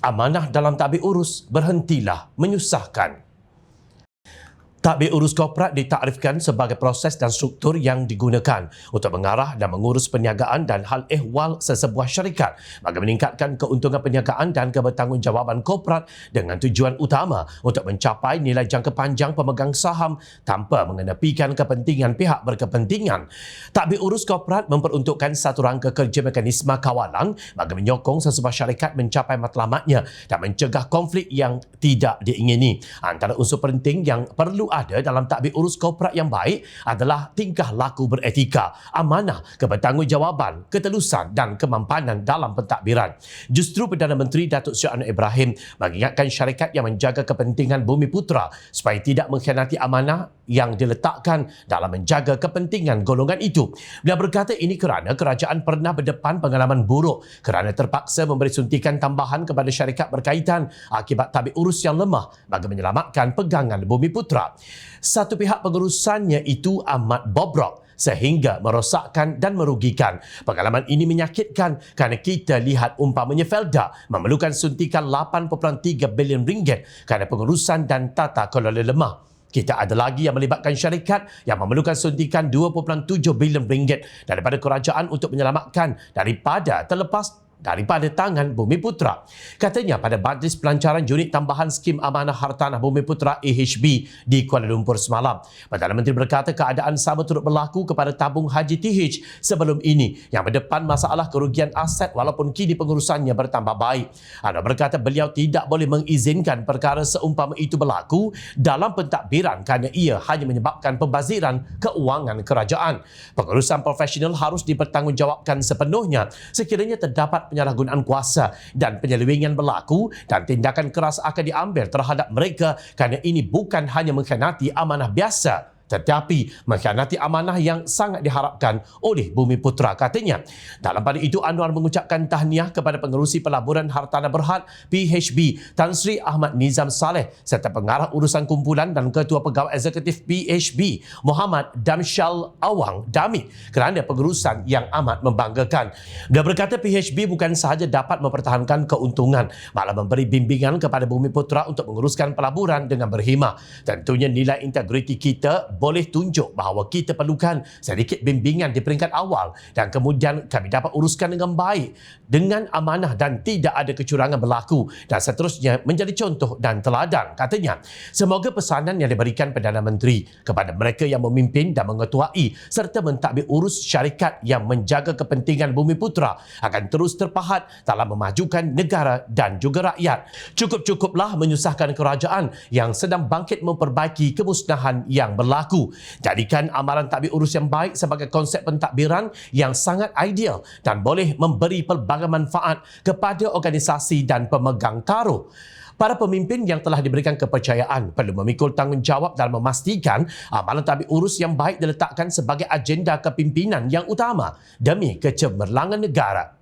Amanah dalam tadbir urus berhentilah menyusahkan. Tadbir urus korporat ditakrifkan sebagai proses dan struktur yang digunakan untuk mengarah dan mengurus perniagaan dan hal ehwal sesebuah syarikat bagi meningkatkan keuntungan perniagaan dan kebertanggungjawaban korporat dengan tujuan utama untuk mencapai nilai jangka panjang pemegang saham tanpa mengenepikan kepentingan pihak berkepentingan. Tadbir urus korporat memperuntukkan satu rangka kerja mekanisme kawalan bagi menyokong sesebuah syarikat mencapai matlamatnya dan mencegah konflik yang tidak diingini. Antara unsur penting yang perlu ada dalam tadbir urus korporat yang baik adalah tingkah laku beretika, amanah, kebertanggungjawaban, ketelusan dan kemampanan dalam pentadbiran. Justru Perdana Menteri Datuk Seri Anwar Ibrahim mengingatkan syarikat yang menjaga kepentingan Bumiputera supaya tidak mengkhianati amanah yang diletakkan dalam menjaga kepentingan golongan itu. Beliau berkata ini kerana kerajaan pernah berdepan pengalaman buruk kerana terpaksa memberi suntikan tambahan kepada syarikat berkaitan akibat tadbir urus yang lemah bagi menyelamatkan pegangan Bumiputera. Satu pihak pengurusannya itu amat bobrok sehingga merosakkan dan merugikan. Pengalaman ini menyakitkan kerana kita lihat umpamanya Felda memerlukan suntikan 8.3 bilion ringgit kerana pengurusan dan tata kelola lemah. Kita ada lagi yang melibatkan syarikat yang memerlukan suntikan 2.7 bilion ringgit daripada kerajaan untuk menyelamatkan daripada tangan Bumiputera. Katanya pada Majlis Pelancaran Unit Tambahan Skim Amanah Hartanah Bumiputera AHB di Kuala Lumpur semalam. Perdana Menteri berkata keadaan sama turut berlaku kepada tabung haji TH sebelum ini yang berdepan masalah kerugian aset walaupun kini pengurusannya bertambah baik. Anwar berkata beliau tidak boleh mengizinkan perkara seumpama itu berlaku dalam pentadbiran kerana ia hanya menyebabkan pembaziran keuangan kerajaan. Pengurusan profesional harus dipertanggungjawabkan sepenuhnya sekiranya terdapat penyalahgunaan kuasa dan penyelewengan berlaku dan tindakan keras akan diambil terhadap mereka kerana ini bukan hanya mengkhianati amanah biasa tetapi mengkhianati amanah yang sangat diharapkan oleh Bumiputera, katanya. Dalam pada itu, Anwar mengucapkan tahniah kepada pengerusi Pelaburan Hartanah Berhad PHB Tan Sri Ahmad Nizam Saleh serta pengarah urusan kumpulan dan ketua pegawai eksekutif PHB Muhammad Damsyal Awang Damit kerana pengurusan yang amat membanggakan. Dia berkata PHB bukan sahaja dapat mempertahankan keuntungan, malah memberi bimbingan kepada Bumiputera untuk menguruskan pelaburan dengan berhemah. Tentunya nilai integriti kita boleh tunjuk bahawa kita perlukan sedikit bimbingan di peringkat awal dan kemudian kami dapat uruskan dengan baik, dengan amanah dan tidak ada kecurangan berlaku dan seterusnya menjadi contoh dan teladan, katanya. Semoga pesanan yang diberikan Perdana Menteri kepada mereka yang memimpin dan mengetuai serta mentadbir urus syarikat yang menjaga kepentingan Bumiputera akan terus terpahat dalam memajukan negara dan juga rakyat. Cukup-cukuplah menyusahkan kerajaan yang sedang bangkit memperbaiki kemusnahan yang berlaku. Jadikan amalan tadbir urus yang baik sebagai konsep pentadbiran yang sangat ideal dan boleh memberi pelbagai manfaat kepada organisasi dan pemegang taruh. Para pemimpin yang telah diberikan kepercayaan perlu memikul tanggungjawab dalam memastikan amalan tadbir urus yang baik diletakkan sebagai agenda kepimpinan yang utama demi kecemerlangan negara.